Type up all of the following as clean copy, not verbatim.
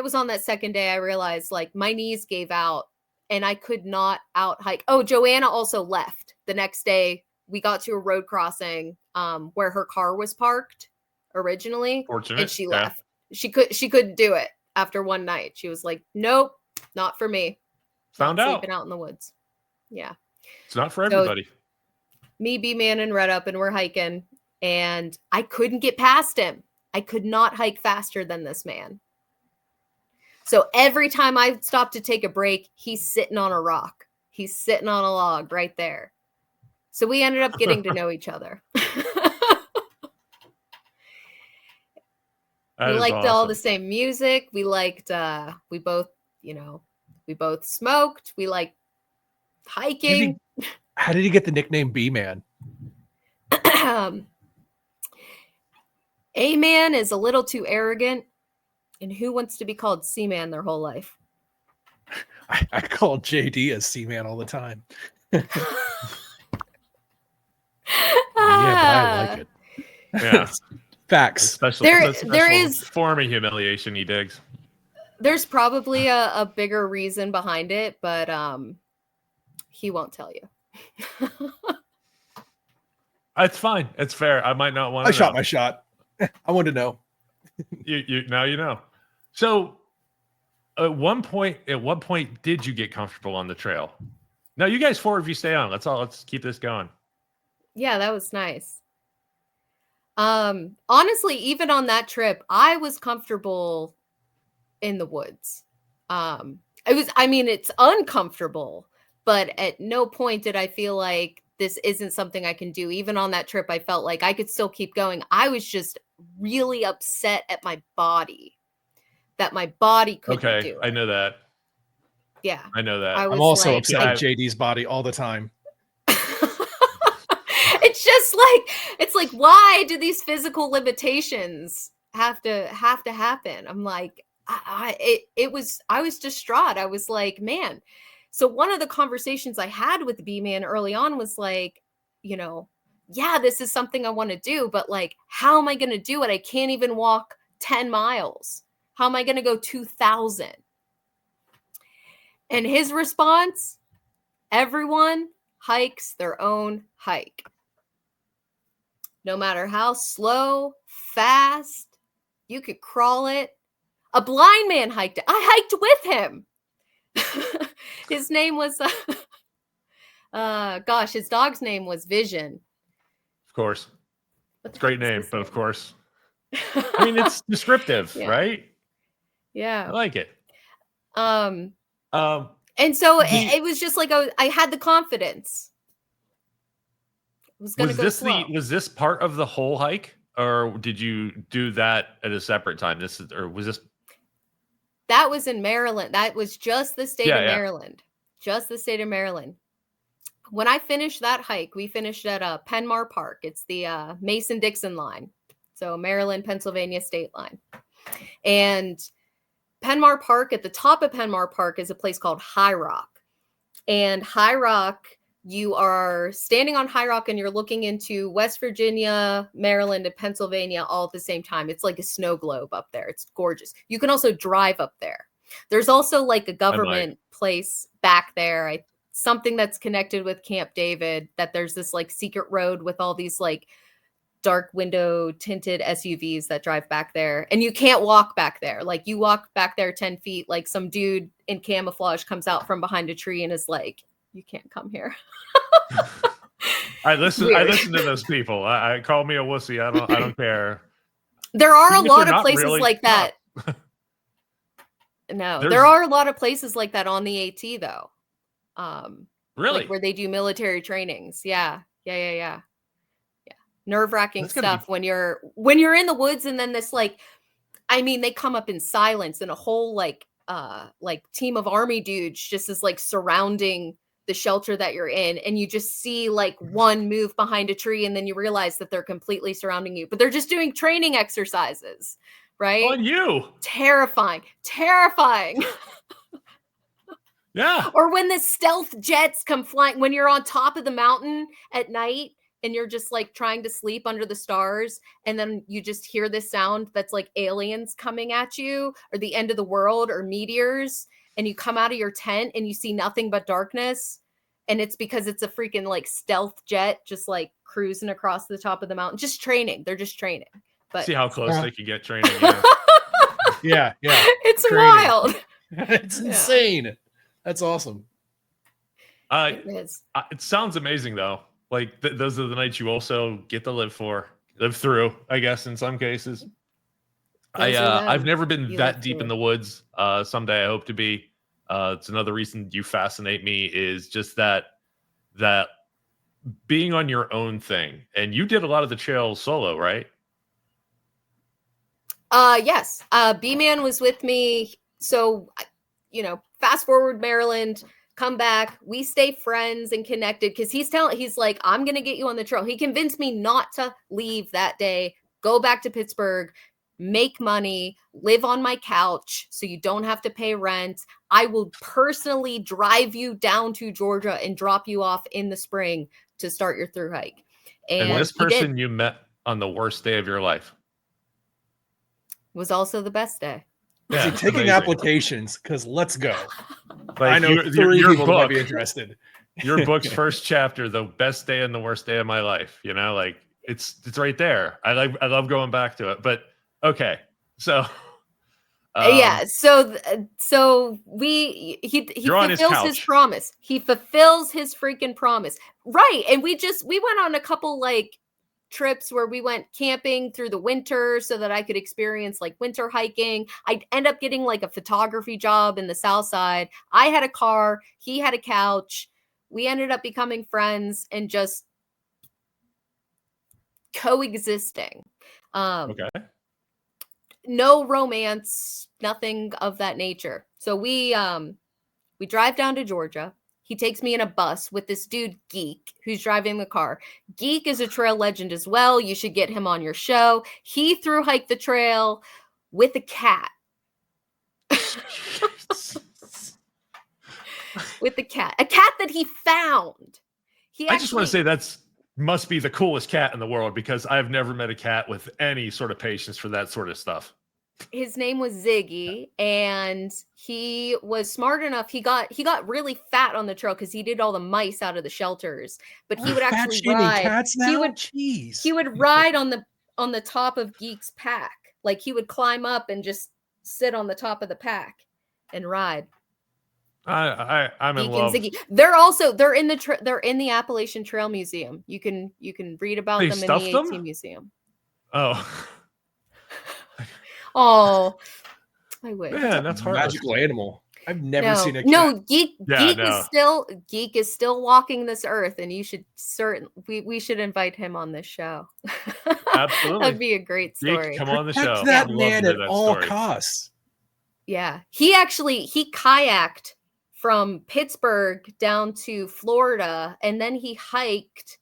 was on that second day I realized like my knees gave out and I could not out hike. Oh, Joanna also left the next day. We got to a road crossing where her car was parked originally. Fortunate. And she left. She couldn't do it after one night. She was like, nope, not for me. Found out. Sleeping out in the woods. Yeah. It's not for everybody. Me, B-Man, and Red Up, and we're hiking. And I couldn't get past him. I could not hike faster than this man. So every time I stop to take a break, he's sitting on a rock. He's sitting on a log right there. So we ended up getting to know each other. We liked all the same music. We liked, we both smoked. We liked hiking. How did he get the nickname B-Man? A-Man is a little too arrogant. And who wants to be called C-Man their whole life? I call JD a C-Man all the time. Yeah, but I like it. Yeah. Facts. There is form of humiliation he digs. There's probably a bigger reason behind it, but he won't tell you. It's fine. It's fair. I might not want to know. I shot my shot. I wanted to know. You now you know. So at what point did you get comfortable on the trail? Now you guys 4 of you stay on. Let's keep this going. Yeah, that was nice. Honestly, even on that trip, I was comfortable in the woods. It's uncomfortable, but at no point did I feel like this isn't something I can do. Even on that trip, I felt like I could still keep going. I was just really upset at my body that my body couldn't do it. I know that. Yeah. I know that. I'm also upset with JD's body all the time. It's like, why do these physical limitations have to happen? I'm like, I was distraught. I was like, man. So one of the conversations I had with B-Man early on was like, yeah, this is something I want to do, but like, how am I going to do it? I can't even walk 10 miles. How am I going to go 2,000? And his response, everyone hikes their own hike. No matter how slow, fast, you could crawl it. A blind man hiked it. I hiked with him. His name was, his dog's name was Vision. Of course. It's a great name, but of course. I mean, it's descriptive, right? Yeah. I like it. And so it was just like I had the confidence. Was this part of the whole hike, or did you do that at a separate time? Was this? That was in Maryland. That was just the state of Maryland. Just the state of Maryland. When I finished that hike, we finished at Penmar Park. It's the Mason-Dixon line. So Maryland, Pennsylvania state line. And Penmar Park, at the top of Penmar Park is a place called High Rock. And High Rock, you are standing on High Rock and you're looking into West Virginia, Maryland, and Pennsylvania all at the same time. It's like a snow globe up there. It's gorgeous. You can also drive up there. There's also like a government place back there. Something that's connected with Camp David, that there's this like secret road with all these like dark window tinted SUVs that drive back there. And you can't walk back there. Like you walk back there 10 feet, like some dude in camouflage comes out from behind a tree and is like, you can't come here. I listen to those people. I call me a wussy. I don't care. There are a lot of places like that. No, there are a lot of places like that on the AT though. Really? Like where they do military trainings. Yeah. Nerve-wracking stuff when you're in the woods, and then this they come up in silence, and a whole like team of army dudes just is like surrounding the shelter that you're in, and you just see like one move behind a tree, and then you realize that they're completely surrounding you, but they're just doing training exercises, right? On you. Terrifying. Yeah. Or when the stealth jets come flying, when you're on top of the mountain at night and you're just like trying to sleep under the stars, and then you just hear this sound that's like aliens coming at you, or the end of the world, or meteors, and you come out of your tent and you see nothing but darkness, and it's because it's a freaking like stealth jet just like cruising across the top of the mountain, just training. They're just training. But see how close they can get training. Yeah, it's training. wild. It's insane. That's awesome. It is. It sounds amazing though. Like those are the nights you also get to live through, I guess, in some cases. I've never been that deep in the woods. Someday I hope to be. It's another reason you fascinate me, is just that being on your own thing. And you did a lot of the trail solo, right? Yes. B-Man was with me. So, fast forward Maryland, come back. We stay friends and connected because he's like, I'm going to get you on the trail. He convinced me not to leave that day, go back to Pittsburgh, make money, live on my couch so you don't have to pay rent. I will personally drive you down to Georgia and drop you off in the spring to start your thru hike. And this person you met on the worst day of your life was also the best day. Yeah, taking applications, because let's go. Like, I know three people might be interested. Your book's first chapter, the best day and the worst day of my life. Like it's right there. I love going back to it. But okay, so yeah, so he fulfills his promise. He fulfills his freaking promise, right? And we went on a couple like trips where we went camping through the winter so that I could experience like winter hiking. I'd end up getting like a photography job in the South Side. I had a car, he had a couch. We ended up becoming friends and just coexisting. Okay. No romance, nothing of that nature. So we drive down to Georgia. He takes me in a bus with this dude, Geek, who's driving the car. Geek is a trail legend as well. You should get him on your show. He thru-hiked the trail with a cat. With a cat that he found. I just want to say must be the coolest cat in the world, because I've never met a cat with any sort of patience for that sort of stuff. His name was Ziggy, and he was smart enough. He got really fat on the trail because he did all the mice out of the shelters. But he would actually ride. Cats now? He would ride on the top of Geek's pack. Like he would climb up and just sit on the top of the pack and ride. I'm in love. Ziggy. They're in the Appalachian Trail Museum. You can read about them in the AT Museum. Oh, I wish. Man, that's hard. Magical animal. I've never seen a cat. No, Geek is still walking this earth, and you should we should invite him on this show. Absolutely. That'd be a great story. Geek, come on the show. That man at all costs. Yeah. He kayaked from Pittsburgh down to Florida, and then he hiked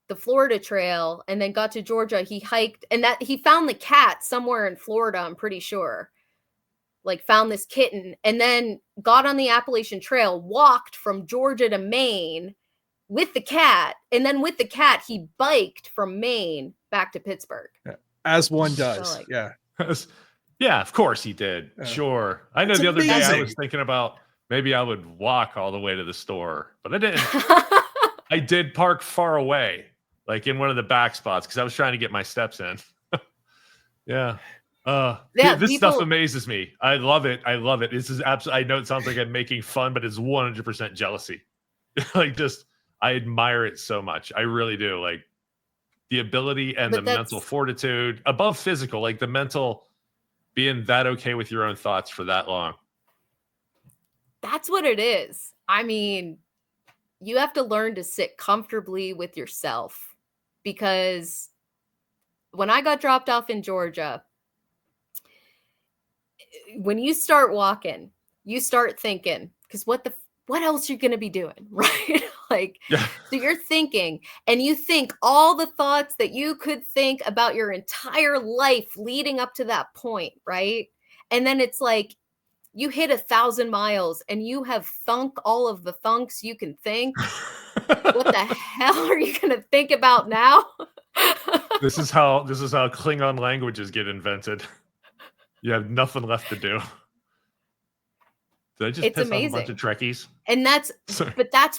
the Florida Trail, and then got to Georgia. He hiked, and that he found the cat somewhere in Florida, I'm pretty sure. Like found this kitten, and then got on the Appalachian Trail, walked from Georgia to Maine with the cat, and then with the cat he biked from Maine back to Pittsburgh. As one does. Yeah. Yeah, of course he did. Sure. I know the other day I was thinking about maybe I would walk all the way to the store, but I didn't. I did park far away, like in one of the back spots, because I was trying to get my steps in. Yeah. This stuff amazes me. I love it. This is absolutely, I know it sounds like I'm making fun, but it's 100% jealousy. I admire it so much. I really do. Like the ability and the mental fortitude above physical, like the mental being that okay with your own thoughts for that long. That's what it is. I mean, you have to learn to sit comfortably with yourself, because when I got dropped off in Georgia, when you start walking, you start thinking, because what else you're going to be doing, right? So you're thinking, and you think all the thoughts that you could think about your entire life leading up to that point, right? And then it's like, You hit 1,000 miles and you have thunk all of the thunks you can think. What the hell are you going to think about now? This is how Klingon languages get invented. You have nothing left to do. Did I just piss off a bunch of Trekkies? And that's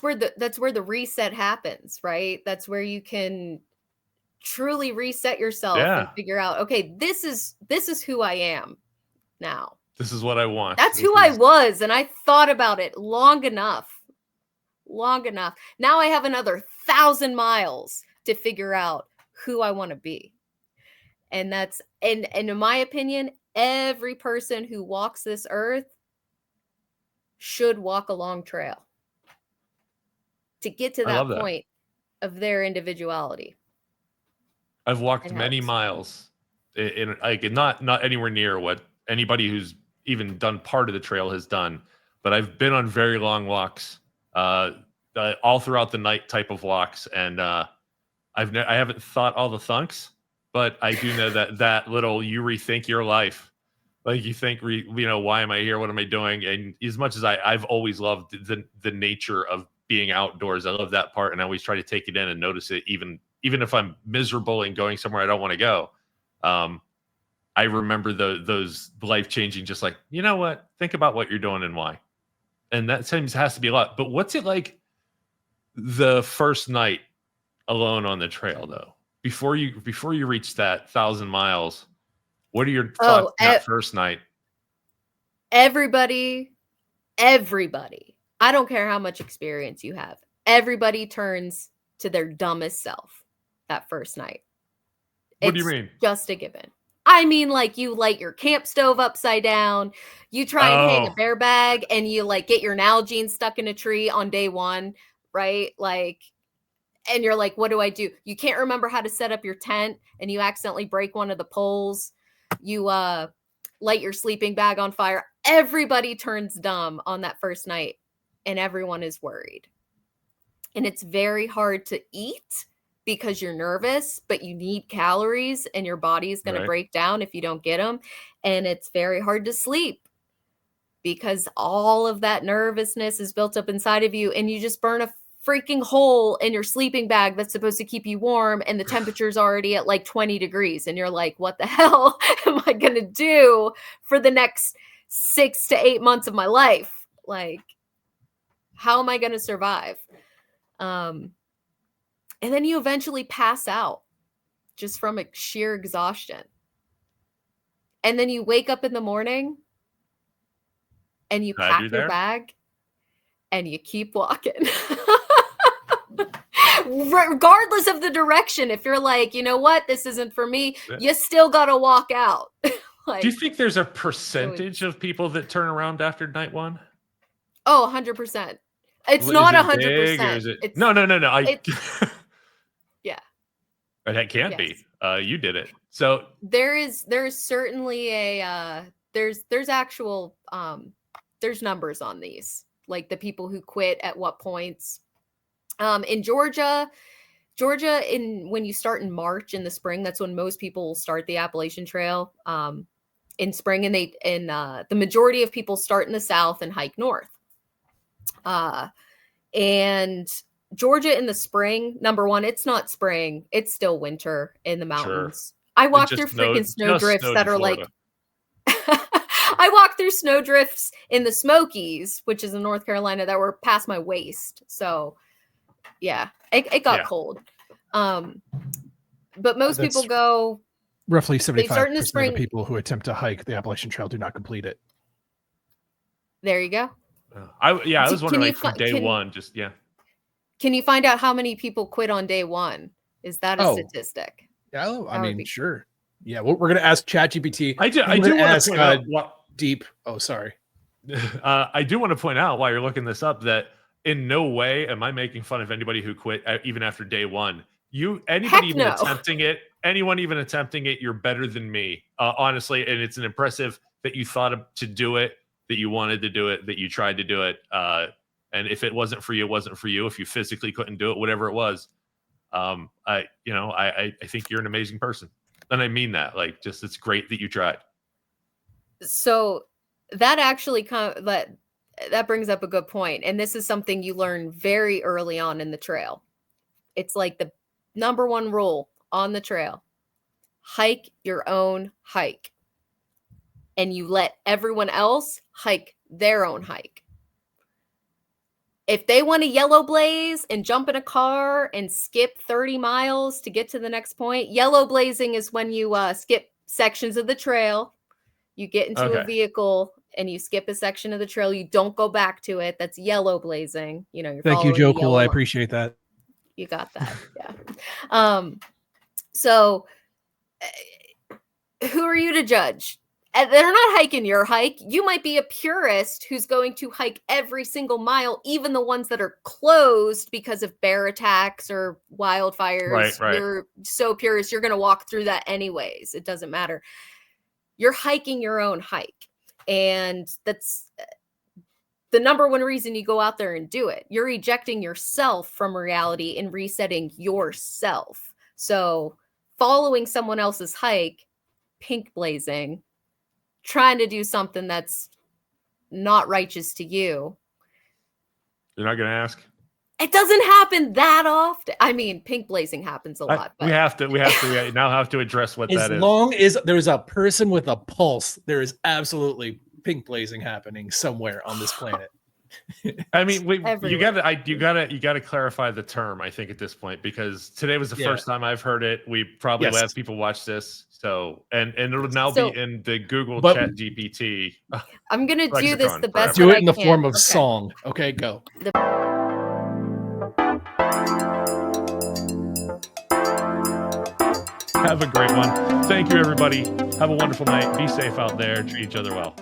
where the reset happens, right? That's where you can truly reset yourself and figure out, okay, this is who I am now. This is what I want. That's who I was, and I thought about it long enough. Now I have another 1,000 miles to figure out who I want to be. And that's, and in my opinion, every person who walks this earth should walk a long trail to get to that point of their individuality. I've walked many miles in like not anywhere near what anybody who's even done part of the trail has done, but I've been on very long walks, all throughout the night type of walks, and I haven't thought all the thunks, but I do know that little you rethink your life. Like you think, why am I here? What am I doing? And as much as I've always loved the nature of being outdoors, I love that part, and I always try to take it in and notice it, even if I'm miserable and going somewhere I don't want to go. I remember those life-changing, just like, you know what? Think about what you're doing and why. And that seems has to be a lot. But what's it like the first night alone on the trail, though? Before you reach that 1,000 miles, what are your thoughts that first night? Everybody, I don't care how much experience you have, everybody turns to their dumbest self that first night. What do you mean? Just a given. I mean, like, you light your camp stove upside down, you try and hang a bear bag, and you like get your Nalgene stuck in a tree on day one, right? Like, and you're like, what do I do? You can't remember how to set up your tent, and you accidentally break one of the poles. You light your sleeping bag on fire. Everybody turns dumb on that first night, and everyone is worried. And it's very hard to eat because you're nervous, but you need calories and your body is going to break down if you don't get them. And it's very hard to sleep because all of that nervousness is built up inside of you, and you just burn a freaking hole in your sleeping bag that's supposed to keep you warm, and the temperature's already at like 20 degrees. And you're like, what the hell am I going to do for the next 6 to 8 months of my life? Like, how am I going to survive? And then you eventually pass out just from sheer exhaustion. And then you wake up in the morning and you pack your bag and you keep walking. Regardless of the direction, if you're like, you know what, this isn't for me, you still got to walk out. Like, do you think there's a percentage of people that turn around after night one? Oh, 100%. It's not 100%. No. Yeah. But that can't be. You did it. So there's certainly there's actual there's numbers on these, like the people who quit at what points. In Georgia, when you start in March in the spring, that's when most people will start the Appalachian Trail in spring, and the majority of people start in the south and hike north. And Georgia in the spring, number one, it's not spring, it's still winter in the mountains. Sure. I walk through freaking snowdrifts that are like I walked through snowdrifts in the Smokies, which is in North Carolina, that were past my waist. So yeah, it got cold. But most people go roughly 75% of people who attempt to hike the Appalachian Trail do not complete it. There you go. I was wondering, like, from day one, just Can you find out how many people quit on day one? Is that a statistic? Yeah, I mean, sure. Yeah, we're going to ask ChatGPT. I do want to point out deep. Oh, sorry. I do want to point out, while you're looking this up, that in no way am I making fun of anybody who quit even after day one. Anyone even attempting it, you're better than me, honestly. And it's an impressive that you thought to do it, that you wanted to do it, that you tried to do it. And if it wasn't for you, it wasn't for you. If you physically couldn't do it, whatever it was, I think you're an amazing person. And I mean that, like, just, it's great that you tried. So that actually that brings up a good point. And this is something you learn very early on in the trail. It's like the number one rule on the trail. Hike your own hike. And you let everyone else hike their own hike. If they want to yellow blaze and jump in a car and skip 30 miles to get to the next point, yellow blazing is when you skip sections of the trail. You get into a vehicle and you skip a section of the trail. You don't go back to it. That's yellow blazing. You know, you're Thank you, following Joe the Cool. yellow I line. appreciate that. You got that. Yeah. So who are you to judge? They're not hiking your hike. You might be a purist who's going to hike every single mile, even the ones that are closed because of bear attacks or wildfires. Right. You're so purist, you're going to walk through that anyways. It doesn't matter. You're hiking your own hike. And that's the number one reason you go out there and do it. You're ejecting yourself from reality and resetting yourself. So following someone else's hike, pink blazing, trying to do something that's not righteous to you. You're not going to ask? It doesn't happen that often. I mean, pink blazing happens a lot. But we now have to address what that is. As long as there's a person with a pulse, there is absolutely pink blazing happening somewhere on this planet. I mean, you gotta clarify the term, I think, at this point, because today was the first time I've heard it. We probably will have people watch this. So and it'll now be in the Google Chat GPT. I'm gonna do this the best. Do it in the form of song. Okay, go. Have a great one. Thank you, everybody. Have a wonderful night. Be safe out there. Treat each other well.